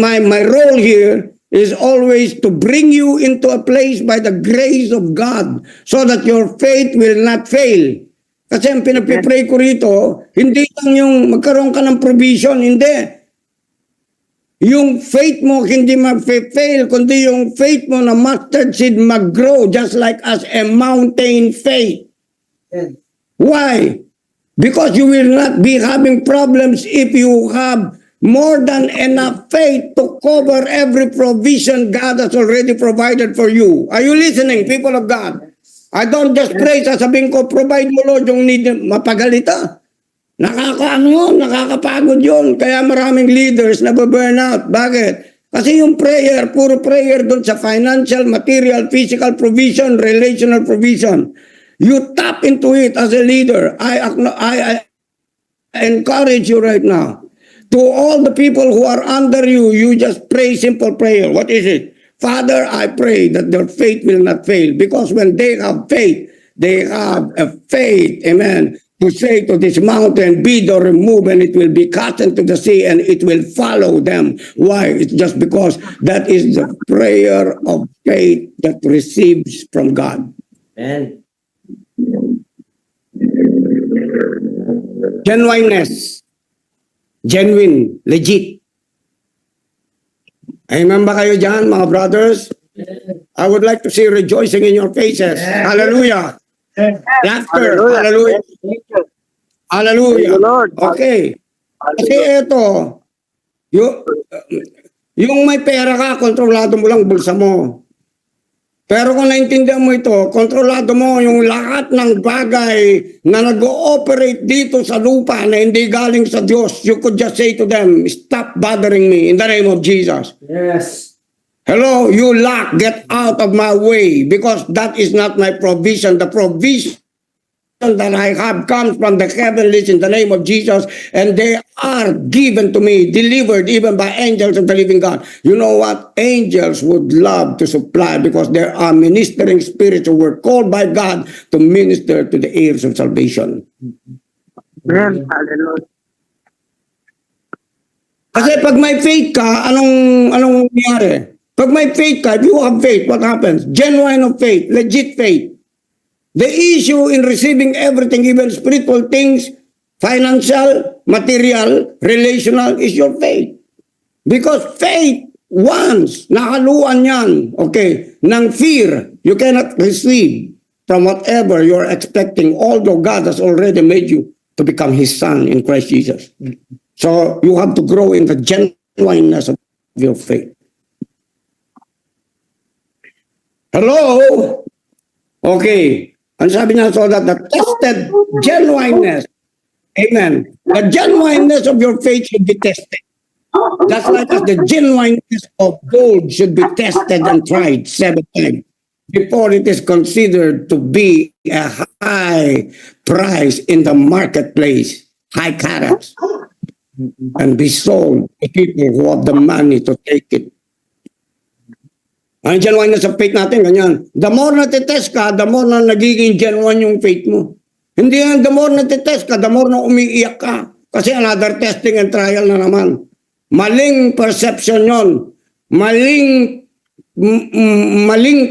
role here is always to bring you into a place by the grace of God so that your faith will not fail. Kasi ang pinapipray ko rito, hindi lang yung magkaroon ka ng provision, hindi. Yung faith mo hindi mag-fail, kundi yung faith mo na mustard seed mag-grow just like as a mountain faith. Why? Because you will not be having problems if you have more than enough faith to cover every provision God has already provided for you. Are you listening, people of God? I don't just pray, sasabihin ko, provide mo Lord yung need, mapagalita. Nakakapagod yun. Kaya maraming leaders na burn out. Bakit? Kasi yung prayer, puro prayer doon sa financial, material, physical provision, relational provision. You tap into it as a leader. I encourage you right now. To all the people who are under you, you just pray simple prayer. What is it? Father, I pray that their faith will not fail. Because when they have faith, they have a faith, amen, to say to this mountain, be thou removed, and it will be cast into the sea, and it will follow them. Why? It's just because that is the prayer of faith that receives from God. Amen. Genuineness. Genuine, legit. Amen ba kayo dyan, mga brothers? I would like to see rejoicing in your faces. Hallelujah. Laughter. Hallelujah. Hallelujah. Okay. Kasi ito, yung may pera ka, kontrolado mo lang bulsa mo. Pero kung naintindihan mo ito, kontrolado mo yung lahat ng bagay na nag-ooperate dito sa lupa na hindi galing sa Diyos. You could just say to them, stop bothering me in the name of Jesus. Yes. Hello, you lack, get out of my way because that is not my provision. The provision that I have comes from the heavenlies in the name of Jesus, and they are given to me, delivered even by angels of the living God. You know what? Angels would love to supply because there are ministering spirits who were called by God to minister to the heirs of salvation. Amen. Hallelujah. Kasi pag may faith ka, anong nangyari? Pag may faith ka, if you have faith, what happens? Genuine of faith, legit faith. The issue in receiving everything, even spiritual things, financial, material, relational, is your faith. Because faith, once nakaluan yan, okay, ng fear, you cannot receive from whatever you're expecting, although God has already made you to become His Son in Christ Jesus. So you have to grow in the genuineness of your faith. Hello? Okay. Ang sabi niya, so that the tested genuineness, amen, the genuineness of your faith should be tested. Just like as the genuineness of gold should be tested and tried 7 times before it is considered to be a high price in the marketplace, high carats, and be sold to people who have the money to take it. Ang genuineness of faith natin, ganyan. The more na titest ka, the more na nagiging genuine yung faith mo. Hindi yan, the more na titest ka, the more na umiiyak ka. Kasi another testing and trial na naman. Maling perception yon, maling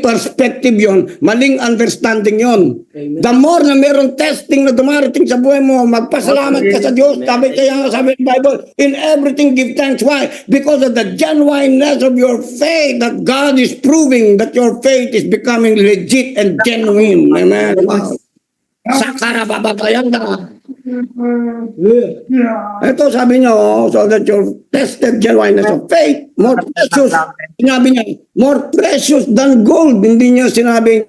perspective yon, maling understanding yon. The more na meron testing na dumarating sa buhay mo, magpasalamat ka sa Diyos. Sabi ng Bible, in everything give thanks. Why? Because of the genuineness of your faith, that God is proving that your faith is becoming legit and genuine. Amen. Wow. Sakara babagayan na. Ito sabi niyo, so that your tested genuineness of faith, more precious, sinabi niya, more precious than gold. Hindi niya sinabi,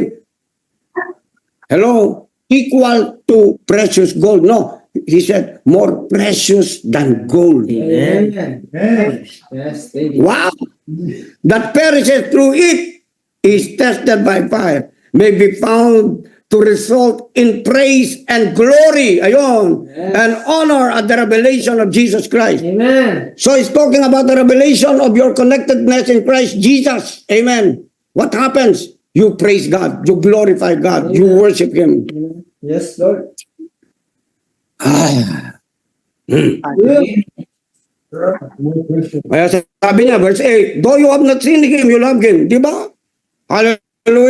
hello, equal to precious gold. No, he said, more precious than gold. Amen. Yes, thank you. Wow! That perishes through it is tested by fire, may be found to result in praise and glory, ayon, and honor at the revelation of Jesus Christ. Amen. So he's talking about the revelation of your connectedness in Christ Jesus. Amen. What happens? You praise God, you glorify God, you worship Him. Yes, Lord. Kaya sabi niya, verse 8, though you have not seen Him, you love Him. Di ba? Hallelujah,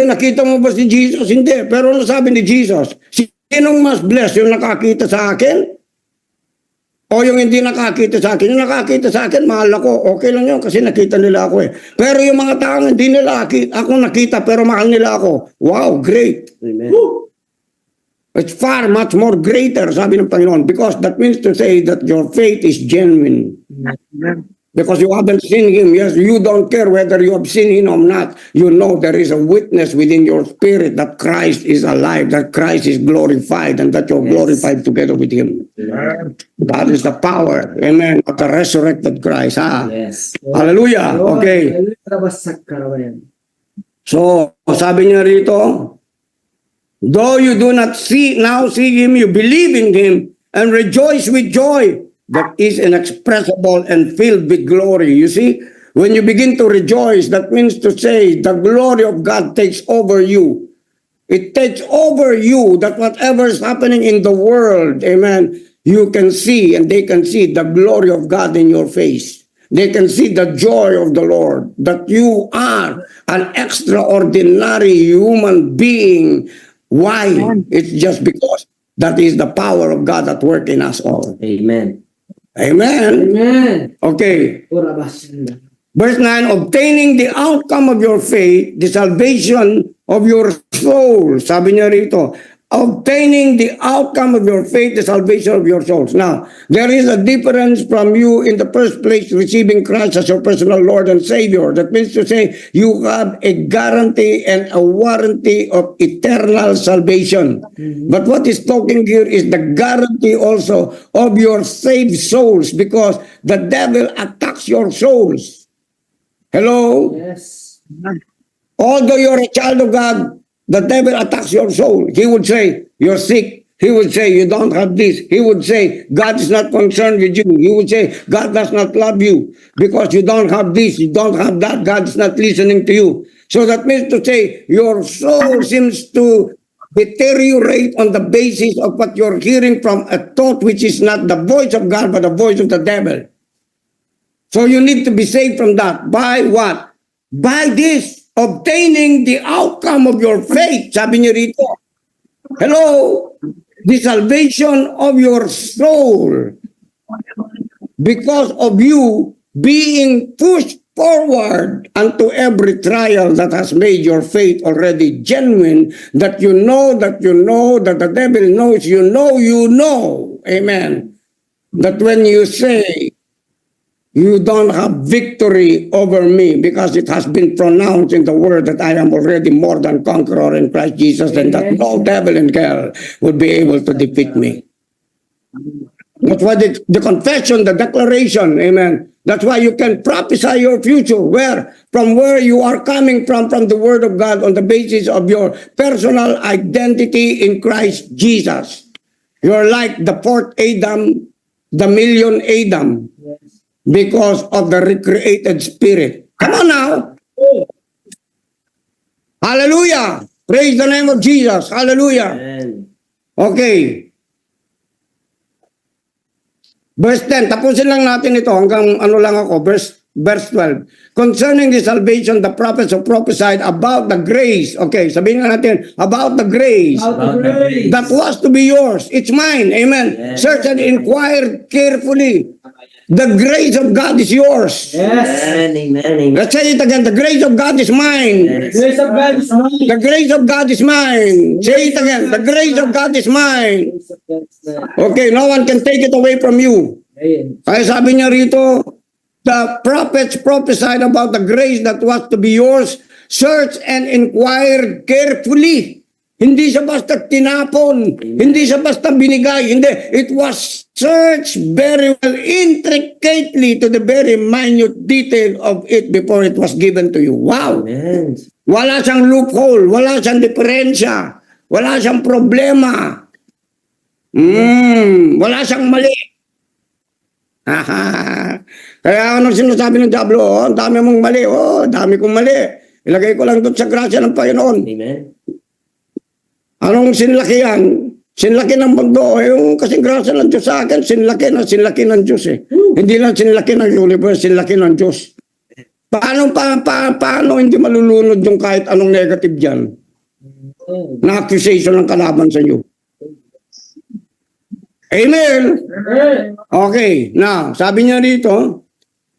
nakita mo ba si Jesus? Hindi. Pero ano sabi ni Jesus? Sinong mas blessed? Yung nakakita sa akin? O yung hindi nakakita sa akin? Yung nakakita sa akin, mahal ako. Okay lang yun kasi nakita nila ako eh. Pero yung mga taong hindi nila ako nakita pero mahal nila ako. Wow, great. Amen. It's far much more greater, sabi ng Panginoon, because that means to say that your faith is genuine. Because you haven't seen Him. Yes, you don't care whether you have seen Him or not. You know there is a witness within your spirit that Christ is alive, that Christ is glorified, and that you're glorified together with Him. That is the power, amen, of the resurrected Christ. Ha? Yes. Hallelujah. Okay. So, sabi niya rito, though you do not see Him, you believe in Him and rejoice with joy that is inexpressible and filled with glory. You see, when you begin to rejoice, that means to say the glory of God takes over you. It takes over you, that whatever is happening in the world, amen, you can see and they can see the glory of God in your face. They can see the joy of the Lord, that you are an extraordinary human being. Why? It's just because that is the power of God at work in us all. Amen. Amen. Amen. Okay. Pura basura. Verse 9, obtaining the outcome of your faith, the salvation of your soul. Sabi niya rito, obtaining the outcome of your faith, the salvation of your souls. Now, there is a difference from you in the first place receiving Christ as your personal Lord and Savior. That means to say you have a guarantee and a warranty of eternal salvation. But what is talking here is the guarantee also of your saved souls, because the devil attacks your souls. Hello? Yes. Although you're a child of God, the devil attacks your soul. He would say, you're sick, He would say, you don't have this. He would say, God is not concerned with you. He would say, God does not love you because you don't have this, you don't have that. God is not listening to you. So that means to say, your soul seems to deteriorate on the basis of what you're hearing from a thought which is not the voice of God, but the voice of the devil. So you need to be saved from that. By what? By this, obtaining the outcome of your faith. Sabi niyo rito, hello, the salvation of your soul because of you being pushed forward unto every trial that has made your faith already genuine, that you know, that the devil knows, you know. Amen. That when you say, you don't have victory over me because it has been pronounced in the word that I am already more than conqueror in Christ Jesus, and that no devil in hell would be able to defeat me. That's why the confession, the declaration, amen. That's why you can prophesy your future, from where you are coming from the word of God on the basis of your personal identity in Christ Jesus. You're like the fourth Adam, the million Adam, because of the recreated spirit. Come on now. Hallelujah. Praise the name of Jesus. Hallelujah. Okay. Verse 10. Tapusin lang natin ito hanggang ano lang ako. Verse 12. Concerning the salvation, the prophets have prophesied about the grace. Okay, sabihin nga natin, about the grace. That was to be yours. It's mine. Amen. Search and inquire carefully. The grace of God is yours. Amen. Let's say it again. The grace of God is mine. Grace of God is mine. The grace of God is mine. Say it again. The grace of God is mine. Okay, no one can take it away from you. Kaya sabi niya rito, the prophets prophesied about the grace that was to be yours. Search and inquire carefully. Hindi siya basta tinapon. Hindi siya basta binigay. Hindi. It was searched very well, intricately to the very minute detail of it before it was given to you. Wow! Amen. Wala siyang loophole. Wala siyang diferensya. Wala siyang problema. Wala siyang mali. Kaya anong sinasabi ng Diablo? Oh, ang dami mong mali. Oh, dami kong mali. Ilagay ko lang doon sa grasya ng Panginoon. Amen. Anong sinlakihan? Sinlaki ng mundo. Yung kasing grasya ng Diyos sa akin, sinlaki ng Diyos eh. Hindi lang sinlaki ng universe, sinlaki ng Diyos. Paano hindi malulunod yung kahit anong negative dyan? Na accusation ng kalaban sa iyo. Amen. Okay. Now, sabi niya dito,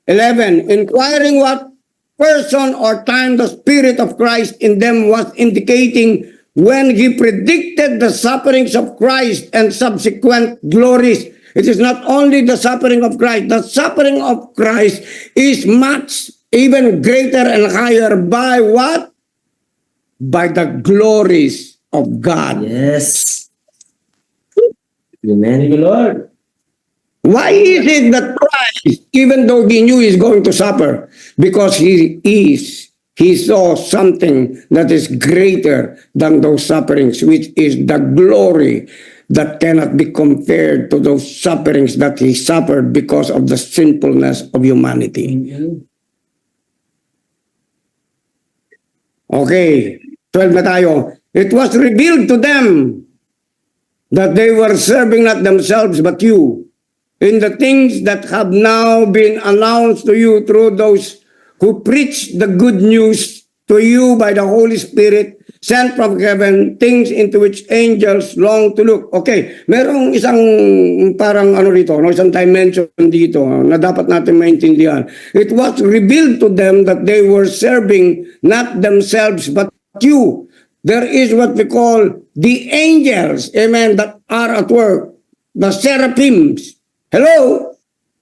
11, inquiring what person or time the Spirit of Christ in them was indicating when he predicted the sufferings of Christ and subsequent glories. It is not only the suffering of Christ. The suffering of Christ is much even greater and higher by what? By the glories of God. Yes. Amen. Thank you, Lord. Why is it that Christ, even though he knew he's going to suffer, because he saw something that is greater than those sufferings, which is the glory that cannot be compared to those sufferings that he suffered because of the sinfulness of humanity. Okay, 12 na tayo. It was revealed to them that they were serving not themselves but you, in the things that have now been announced to you through those who preach the good news to you by the Holy Spirit sent from heaven, things into which angels long to look. Okay, merong isang parang ano rito, no, isang dimension dito na dapat natin maintindihan. It was revealed to them that they were serving not themselves but you. There is what we call the angels, amen, that are at work, the seraphims. Hello?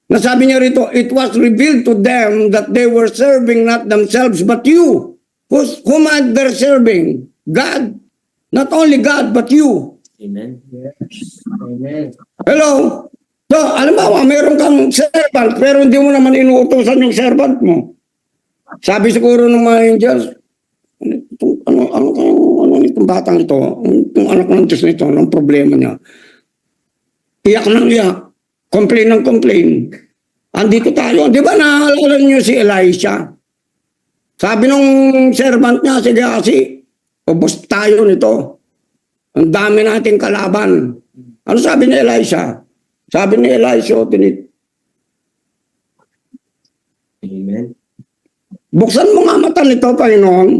Nasabi niya rito, it was revealed to them that they were serving not themselves but you. Whom are they serving? God. Not only God, but you. Amen. Yes. Amen. Hello? So, alam mo, meron kang servant, pero hindi mo naman inuutosan yung servant mo. Sabi siguro ng mga angels, ano mo itong batang ito, itong anak ng Diyos nito, ng problema niya. Iyak ng iyak. Complain ng complain. Andito tayo. Di ba naalala niyo si Elisha? Sabi nung servant niya, sige kasi, ubos tayo nito. Ang dami nating kalaban. Ano sabi ni Elisha? Sabi ni Elisha, Amen. buksan mo nga mata nito, Panginoon.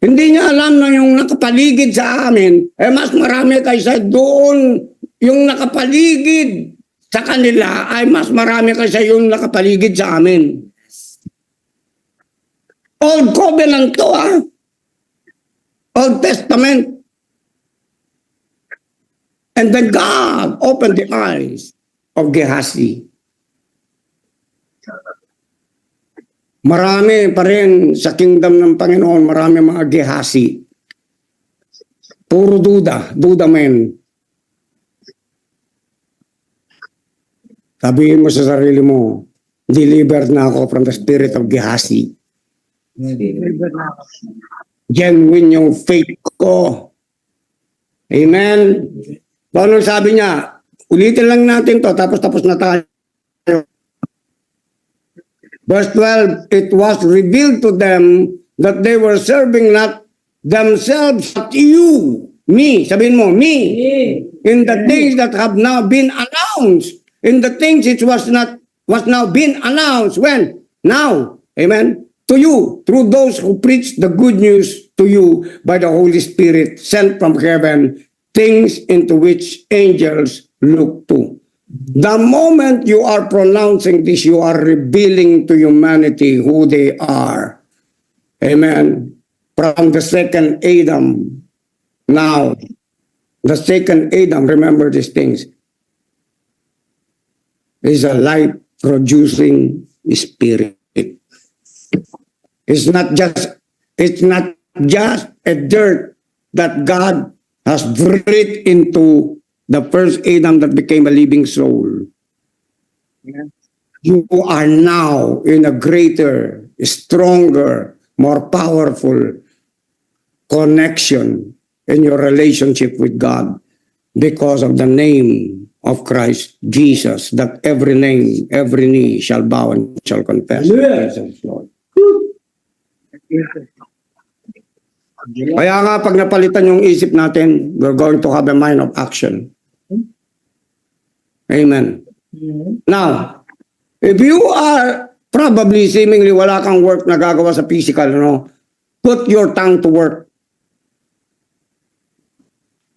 Hindi niya alam na yung nakapaligid sa amin, mas marami kaysa doon. Yung nakapaligid sa kanila ay mas marami kaysa yung nakapaligid sa amin. Old Covenant to, Old Testament. And then God opened the eyes of Gehazi. Marami pa rin sa kingdom ng Panginoon, marami mga Gehazi. Puro duda men. Sabihin mo sa sarili mo, delivered na ako from the spirit of Gehazi. Genuine yung faith ko. Amen. Paano sabi niya, ulitin lang natin to, tapos na tayo. Verse 12, it was revealed to them that they were serving not themselves, but you, me. Sabihin mo, me. In the things that have now been announced. In the things it was now been announced. When? Now. Amen. To you, through those who preach the good news to you by the Holy Spirit sent from heaven, things into which angels look to. The moment you are pronouncing this, you are revealing to humanity who they are. Amen. From the second Adam. Now, the second Adam, remember these things, is a life-producing spirit. It's not just a dirt that God has breathed into the first Adam that became a living soul. You are now in a greater, stronger, more powerful connection in your relationship with God because of the name of Christ Jesus, that every name, every knee shall bow and shall confess. Jesus, Lord. Kaya nga pag napalitan yung isip natin, we're going to have a mind of action. Amen. Now, if you are probably seemingly wala kang work na gagawa sa physical, put your tongue to work.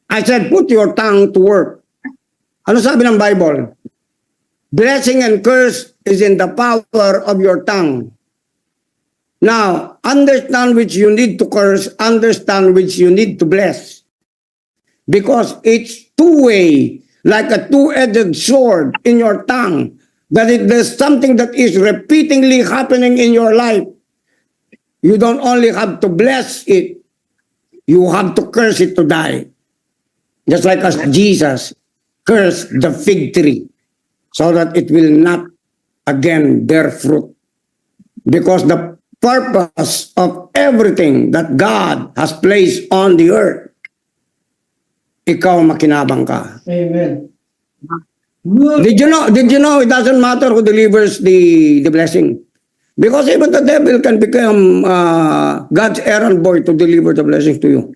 I said, put your tongue to work. Ano sabi ng Bible? Blessing and curse is in the power of your tongue. Now, understand which you need to curse, understand which you need to bless. Because it's two-way, like a two-edged sword in your tongue, that if there's something that is repeatedly happening in your life, you don't only have to bless it, you have to curse it to die. Just like as Jesus cursed the fig tree, so that it will not again bear fruit. Because the purpose of everything that God has placed on the earth, ikaw makinabang ka. Amen. Did you know it doesn't matter who delivers the blessing? Because even the devil can become God's errand boy to deliver the blessings to you.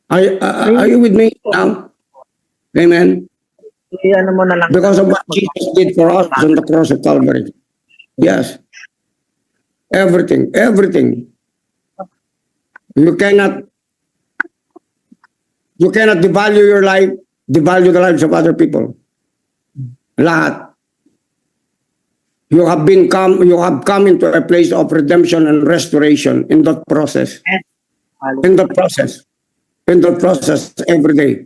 Are you with me now? Amen. Because of what Jesus did for us on the cross of Calvary. Yes. Everything. You cannot devalue your life, devalue the lives of other people. Lahat. You have come into a place of redemption and restoration in that process. In the process every day.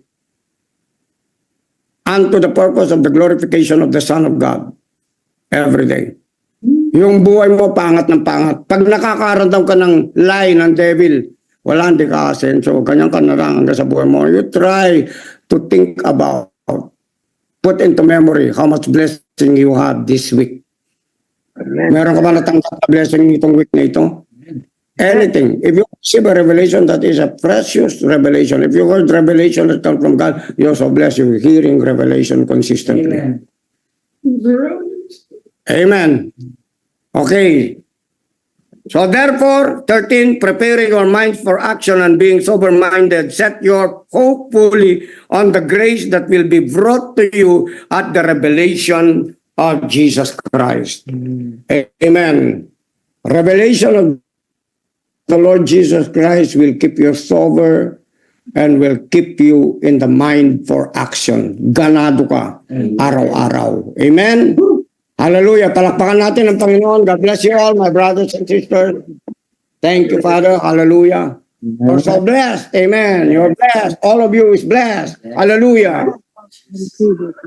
And to the purpose of the glorification of the Son of God every day. Yung buhay mo pangat ng pangat. Pag nakakaramdam ka ng lie ng devil, wala, hindi ka asenso. Ganyan ka na lang hanggang sa buhay mo. You try to think about, put into memory how much blessing you had this week. Meron ka ba natanggap na blessing itong week na ito? Anything. If you receive a revelation, that is a precious revelation. If you heard revelation that comes from God, you're so blessed. You're hearing revelation consistently. Amen. Okay. So therefore, 13, preparing your minds for action and being sober-minded, set your hope fully on the grace that will be brought to you at the revelation of Jesus Christ. Amen. Revelation of the Lord Jesus Christ will keep you sober and will keep you in the mind for action. Ganado ka araw-araw. Amen? Hallelujah. Palakpakan natin ang Panginoon. God bless you all, my brothers and sisters. Thank you, Father. Hallelujah. You're so blessed. Amen. You're blessed. All of you is blessed. Hallelujah.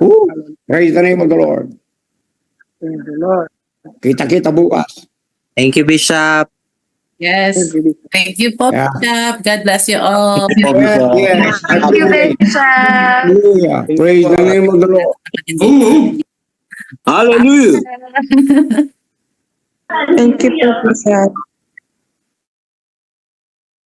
Woo. Praise the name of the Lord. Kita-kita bukas. Thank you, Bishop. Yes. Thank you po, Yeah. Bishop. God bless you all. Yes. Thank you, Bishop. Hallelujah. Praise the name of the Lord. Hallelujah! Thank you po, Bishop.